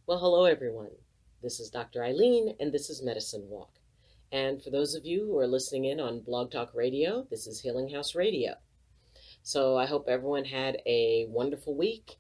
Well, hello everyone. This is Dr. Ayleen, and this is Medicine Walk. And for those of you who are listening in on Blog Talk Radio, this is Healing House Radio. So I hope everyone had a wonderful week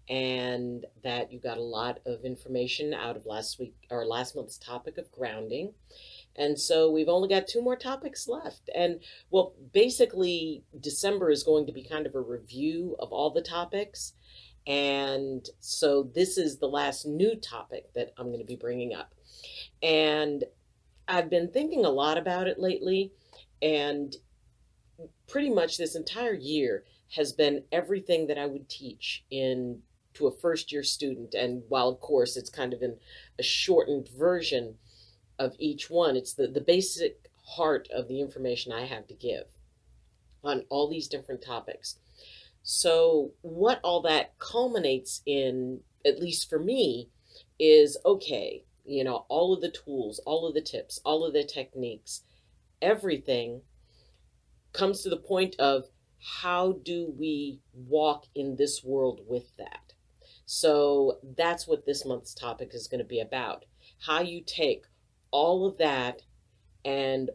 and that you got a lot of information out of last month's topic of grounding. And so we've only got two more topics left. And well, basically, December is going to be kind of a review of all the topics. And so this is the last new topic that I'm going to be bringing up. And I've been thinking a lot about it lately, and pretty much this entire year has been everything that I would teach in to a first year student. And while of course it's kind of in a shortened version of each one, it's the basic heart of the information I have to give on all these different topics. So what all that culminates in, at least for me, is okay, all of the tools, all of the tips, all of the techniques, everything comes to the point of how do we walk in this world with that? So that's what this month's topic is going to be about. How you take all of that and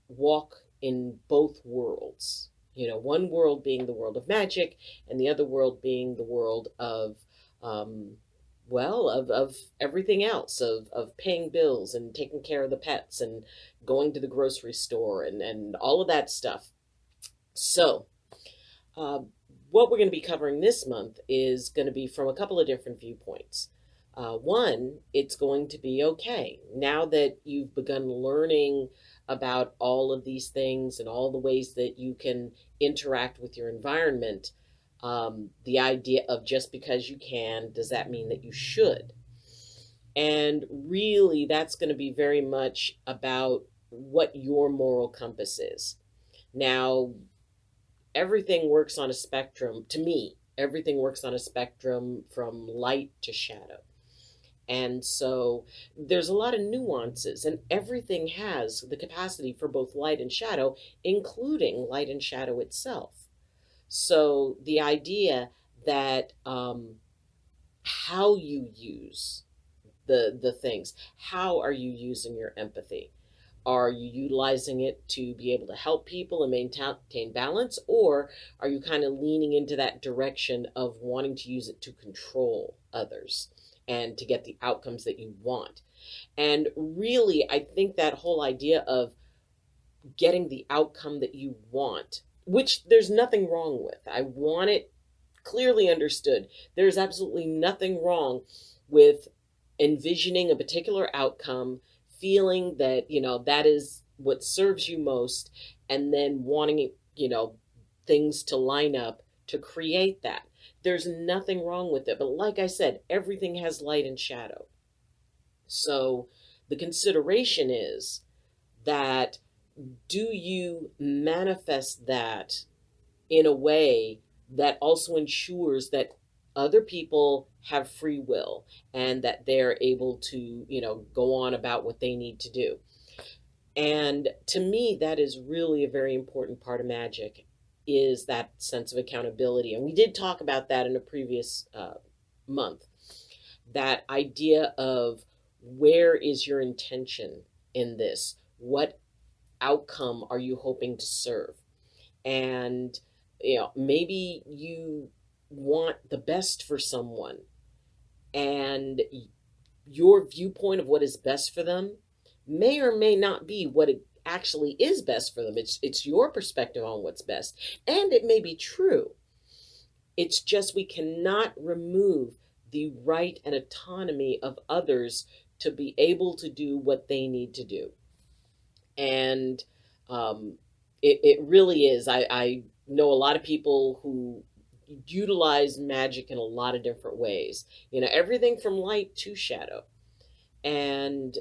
walk in both worlds. One world being the world of magic, and the other world being the world of, of everything else, of paying bills and taking care of the pets and going to the grocery store and all of that stuff. So, what we're going to be covering this month is going to be from a couple of different viewpoints. One, it's going to be okay. Now that you've begun learning about all of these things and all the ways that you can interact with your environment, the idea of just because you can, does that mean that you should? And really, that's going to be very much about what your moral compass is. Now, everything works on a spectrum. To me, everything works on a spectrum from light to shadow. And so there's a lot of nuances, and everything has the capacity for both light and shadow, including light and shadow itself. So the idea that how you use the things, how are you using your empathy? Are you utilizing it to be able to help people and maintain balance, or are you kind of leaning into that direction of wanting to use it to control others and to get the outcomes that you want? And really, I think that whole idea of getting the outcome that you want, which there's nothing wrong with. I want it clearly understood. There's absolutely nothing wrong with envisioning a particular outcome, feeling that, that is what serves you most, and then wanting, things to line up to create that. There's nothing wrong with it. But like I said, everything has light and shadow. So the consideration is that, do you manifest that in a way that also ensures that other people have free will and that they're able to, go on about what they need to do? And to me, that is really a very important part of magic, is that sense of accountability. And we did talk about that in a previous month. That idea of, where is your intention in this? What outcome are you hoping to serve? And, maybe you want the best for someone, and your viewpoint of what is best for them may or may not be what it actually is best for them. It's your perspective on what's best, and it may be true. It's just we cannot remove the right and autonomy of others to be able to do what they need to do. And it really is. I know a lot of people who utilize magic in a lot of different ways, everything from light to shadow. And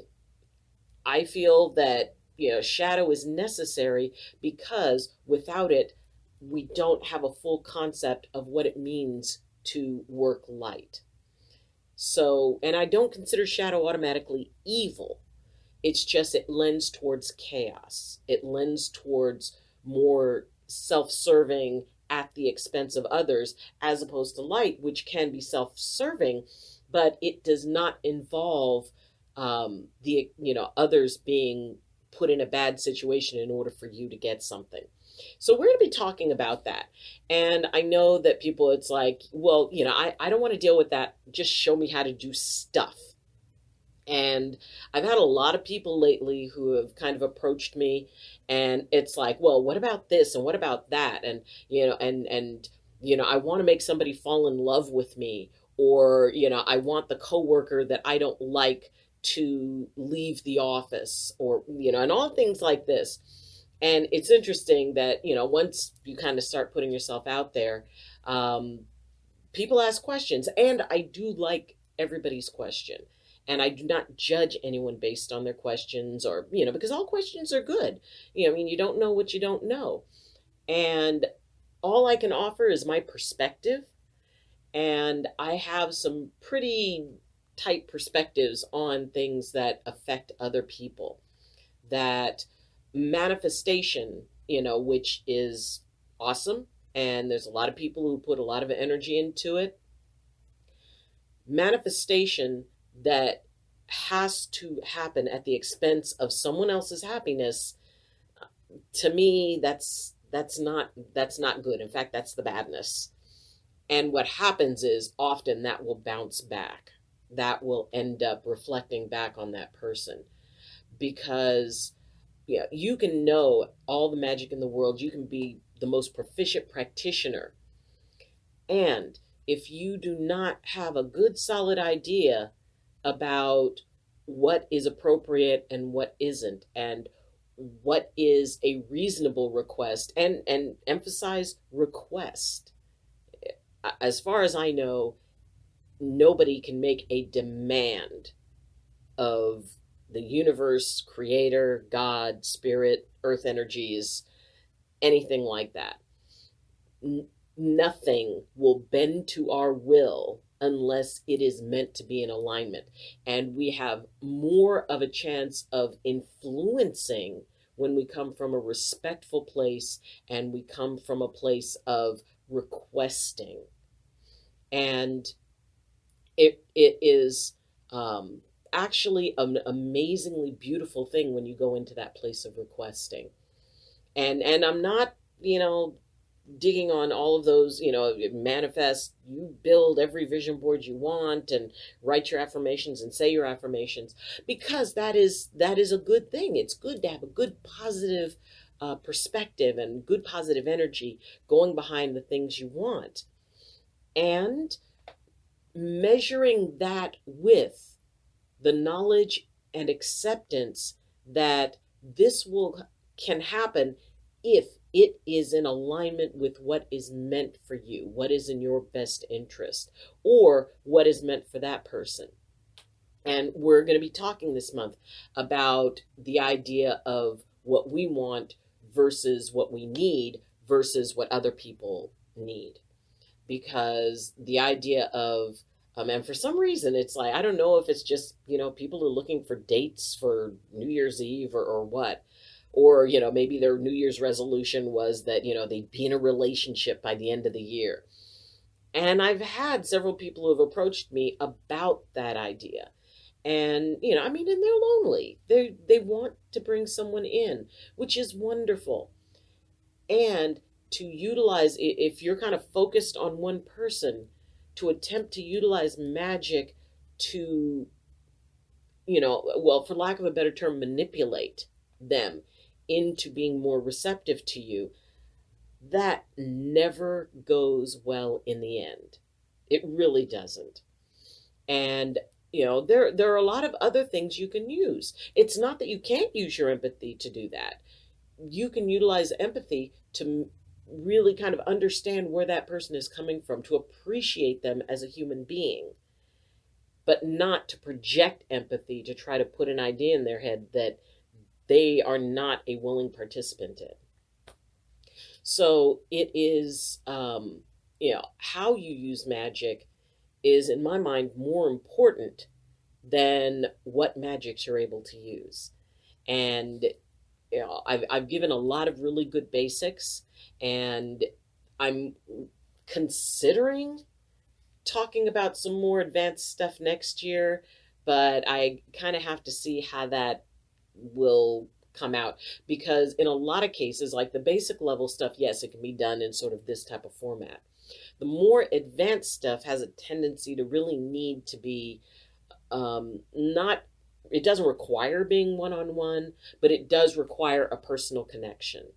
I feel that, shadow is necessary, because without it, we don't have a full concept of what it means to work light. So, and I don't consider shadow automatically evil. It's just, it lends towards chaos. It lends towards more self-serving at the expense of others, as opposed to light, which can be self-serving, but it does not involve the others being put in a bad situation in order for you to get something. So we're going to be talking about that. And I know that people, it's like, well, I don't want to deal with that. Just show me how to do stuff. And I've had a lot of people lately who have kind of approached me, and it's like, well, what about this and what about that? And I want to make somebody fall in love with me, or I want the coworker that I don't like to leave the office, or and all things like this. And it's interesting that once you kind of start putting yourself out there, um, people ask questions, and I do like everybody's question. And I do not judge anyone based on their questions, or, because all questions are good. You don't know what you don't know. And all I can offer is my perspective. And I have some pretty tight perspectives on things that affect other people. That manifestation, which is awesome. And there's a lot of people who put a lot of energy into it. Manifestation that has to happen at the expense of someone else's happiness, to me, that's not good. In fact, that's the badness. And what happens is often that will bounce back. That will end up reflecting back on that person, because you can know all the magic in the world. You can be the most proficient practitioner, and if you do not have a good solid idea about what is appropriate and what isn't, and what is a reasonable request, and emphasize request. As far as I know, nobody can make a demand of the universe, creator, God, spirit, earth energies, anything like that. Nothing will bend to our will unless it is meant to be in alignment. And we have more of a chance of influencing when we come from a respectful place, and we come from a place of requesting. And it is actually an amazingly beautiful thing when you go into that place of requesting. And I'm not, digging on all of those, manifest, you build every vision board you want, and write your affirmations and say your affirmations, because that is a good thing. It's good to have a good positive perspective and good positive energy going behind the things you want, and measuring that with the knowledge and acceptance that this can happen if it is in alignment with what is meant for you, what is in your best interest, or what is meant for that person. And we're going to be talking this month about the idea of what we want versus what we need versus what other people need. Because the idea of, and for some reason, it's like, I don't know if it's just, people are looking for dates for New Year's Eve or what. Or, maybe their New Year's resolution was that, they'd be in a relationship by the end of the year. And I've had several people who have approached me about that idea. And, and they're lonely. They want to bring someone in, which is wonderful. And to utilize, if you're kind of focused on one person, to attempt to utilize magic to, well, for lack of a better term, manipulate them into being more receptive to you, that never goes well in the end. It really doesn't. And there are a lot of other things you can use. It's not that you can't use your empathy to do that. You can utilize empathy to really kind of understand where that person is coming from, to appreciate them as a human being, but not to project empathy to try to put an idea in their head that they are not a willing participant in. So it is, how you use magic is, in my mind, more important than what magics you're able to use. And I've given a lot of really good basics, and I'm considering talking about some more advanced stuff next year, but I kind of have to see how that will come out, because in a lot of cases, like the basic level stuff, yes, it can be done in sort of this type of format. The more advanced stuff has a tendency to really need to be not, it doesn't require being one-on-one, but it does require a personal connection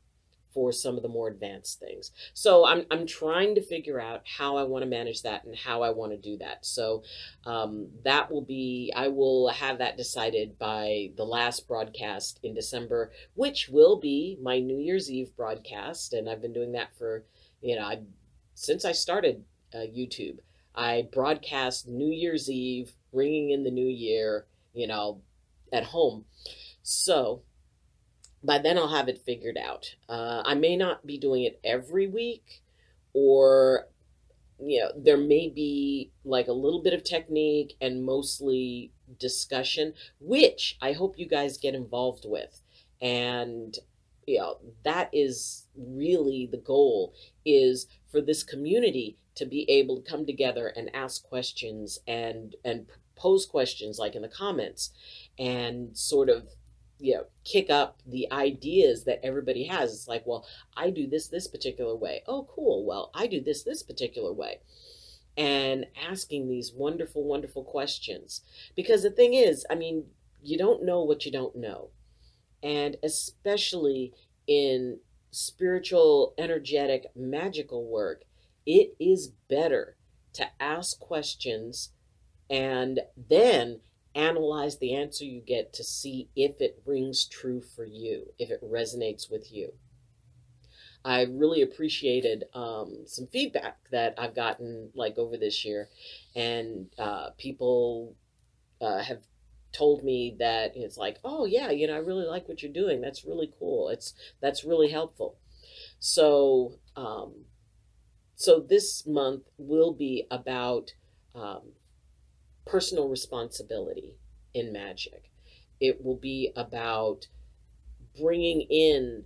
for some of the more advanced things. So I'm trying to figure out how I want to manage that and how I want to do that. So that will be, I will have that decided by the last broadcast in December, which will be my New Year's Eve broadcast. And I've been doing that for, since I started YouTube. I broadcast New Year's Eve, ringing in the new year, at home. So by then I'll have it figured out. I may not be doing it every week, or, there may be like a little bit of technique and mostly discussion, which I hope you guys get involved with. And, that is really the goal, is for this community to be able to come together and ask questions and pose questions like in the comments, and sort of kick up the ideas that everybody has. It's like, well, I do this particular way. Oh, cool. Well, I do this particular way. And asking these wonderful, wonderful questions. Because the thing is, you don't know what you don't know. And especially in spiritual, energetic, magical work, it is better to ask questions and then analyze the answer you get to see if it rings true for you, if it resonates with you. I really appreciated some feedback that I've gotten like over this year, and people have told me that it's like, oh yeah, I really like what you're doing. That's really cool. That's really helpful. So so this month will be about personal responsibility in magic. It will be about bringing in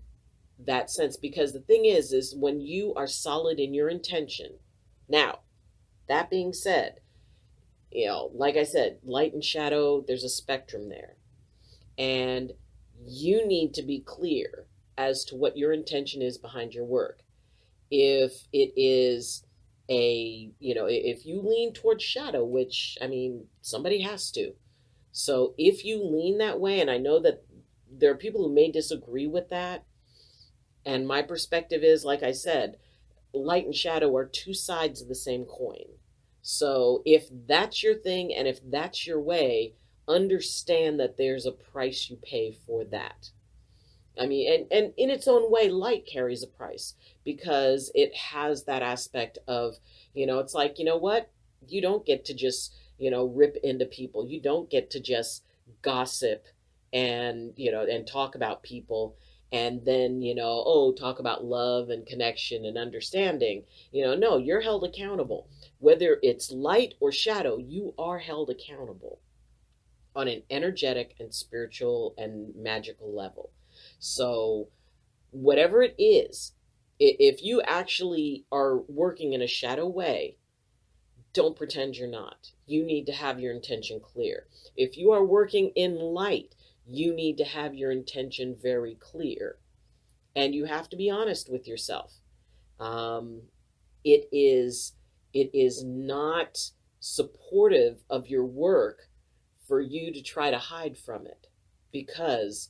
that sense, because the thing is when you are solid in your intention. Now, that being said, like I said, light and shadow, there's a spectrum there. And you need to be clear as to what your intention is behind your work. If it is if you lean towards shadow, which, somebody has to. So if you lean that way, and I know that there are people who may disagree with that, and my perspective is, like I said, light and shadow are two sides of the same coin. So if that's your thing and if that's your way, understand that there's a price you pay for that. And in its own way, light carries a price, because it has that aspect of, it's like, what? You don't get to just, rip into people. You don't get to just gossip and, and talk about people, and then, talk about love and connection and understanding. No, you're held accountable. Whether it's light or shadow, you are held accountable on an energetic and spiritual and magical level. So whatever it is, if you actually are working in a shadow way, don't pretend you're not. You need to have your intention clear. If you are working in light, you need to have your intention very clear. And you have to be honest with yourself. It is not supportive of your work for you to try to hide from it, because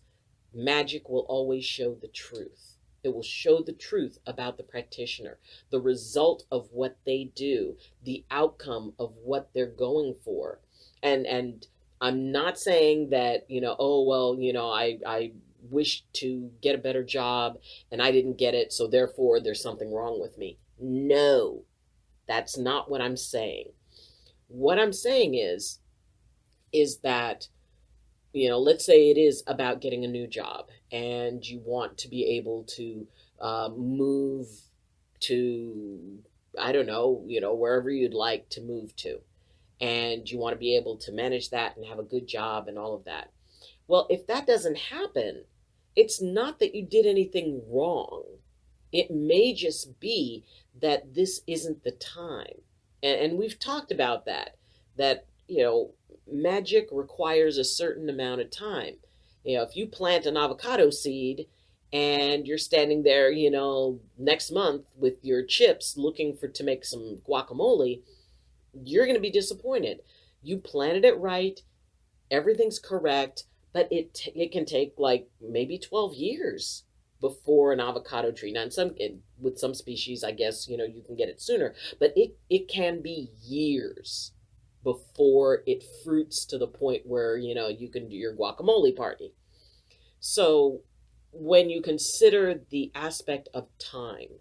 magic will always show the truth. It will show the truth about the practitioner, the result of what they do, the outcome of what they're going for. And I'm not saying that, I wish to get a better job and I didn't get it, so therefore there's something wrong with me. No, that's not what I'm saying. What I'm saying is that, let's say it is about getting a new job and you want to be able to move to, I don't know, wherever you'd like to move to. And you want to be able to manage that and have a good job and all of that. Well, if that doesn't happen, it's not that you did anything wrong. It may just be that this isn't the time. And we've talked about that, magic requires a certain amount of time. If you plant an avocado seed and you're standing there, next month with your chips looking to make some guacamole, you're going to be disappointed. You planted it right, everything's correct, but it can take like maybe 12 years before an avocado tree. Now, with some species, I guess you can get it sooner, but it can be years before it fruits to the point where you can do your guacamole party. So when you consider the aspect of time,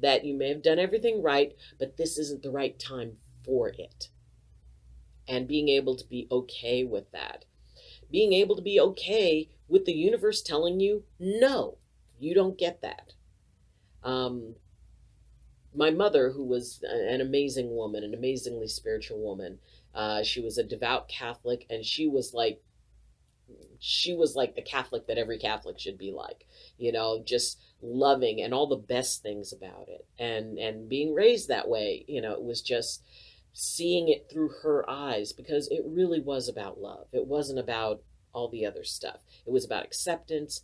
that you may have done everything right, but this isn't the right time for it, and being able to be okay with that, being able to be okay with the universe telling you, no, you don't get that. My mother, who was an amazing woman, an amazingly spiritual woman, she was a devout Catholic, and she was like the Catholic that every Catholic should be like, just loving and all the best things about it. And being raised that way, it was just seeing it through her eyes, because it really was about love. It wasn't about all the other stuff. It was about acceptance.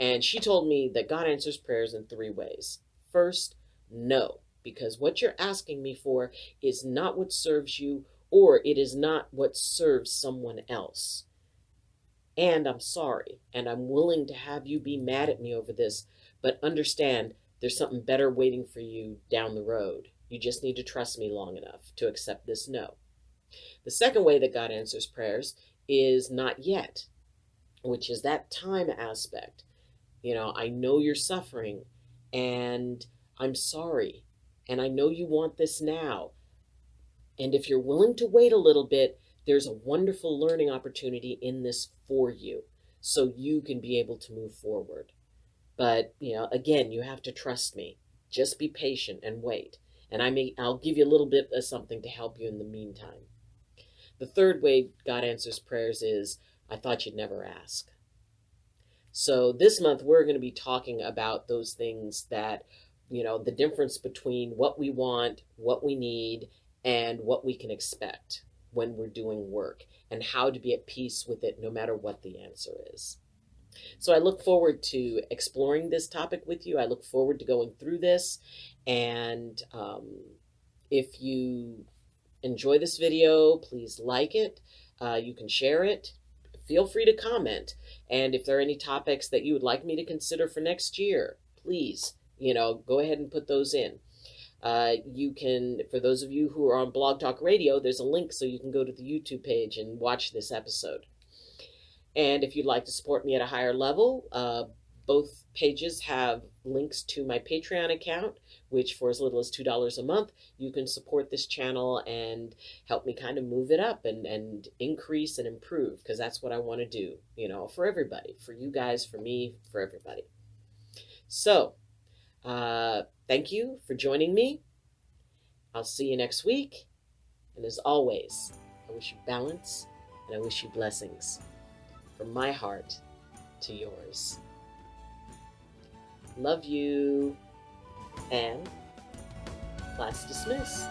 And she told me that God answers prayers in 3 ways. First, no, because what you're asking me for is not what serves you, or it is not what serves someone else. And I'm sorry, and I'm willing to have you be mad at me over this, but understand there's something better waiting for you down the road. You just need to trust me long enough to accept this no. The second way that God answers prayers is not yet, which is that time aspect. I know you're suffering, and I'm sorry, and I know you want this now. And if you're willing to wait a little bit, there's a wonderful learning opportunity in this for you, so you can be able to move forward. But, again, you have to trust me. Just be patient and wait. And I'll give you a little bit of something to help you in the meantime. The third way God answers prayers is, I thought you'd never ask. So this month, we're going to be talking about those things that, the difference between what we want, what we need, and what we can expect when we're doing work, and how to be at peace with it no matter what the answer is. So I look forward to exploring this topic with you. I look forward to going through this. And if you enjoy this video, please like it. You can share it. Feel free to comment. And if there are any topics that you would like me to consider for next year, please, go ahead and put those in. You can, for those of you who are on Blog Talk Radio, there's a link so you can go to the YouTube page and watch this episode. And if you'd like to support me at a higher level, both pages have links to my Patreon account, which for as little as $2 a month, you can support this channel and help me kind of move it up and increase and improve, because that's what I want to do, for everybody, for you guys, for me, for everybody. So, thank you for joining me. I'll see you next week. And as always, I wish you balance and I wish you blessings from my heart to yours. Love you. And class dismissed.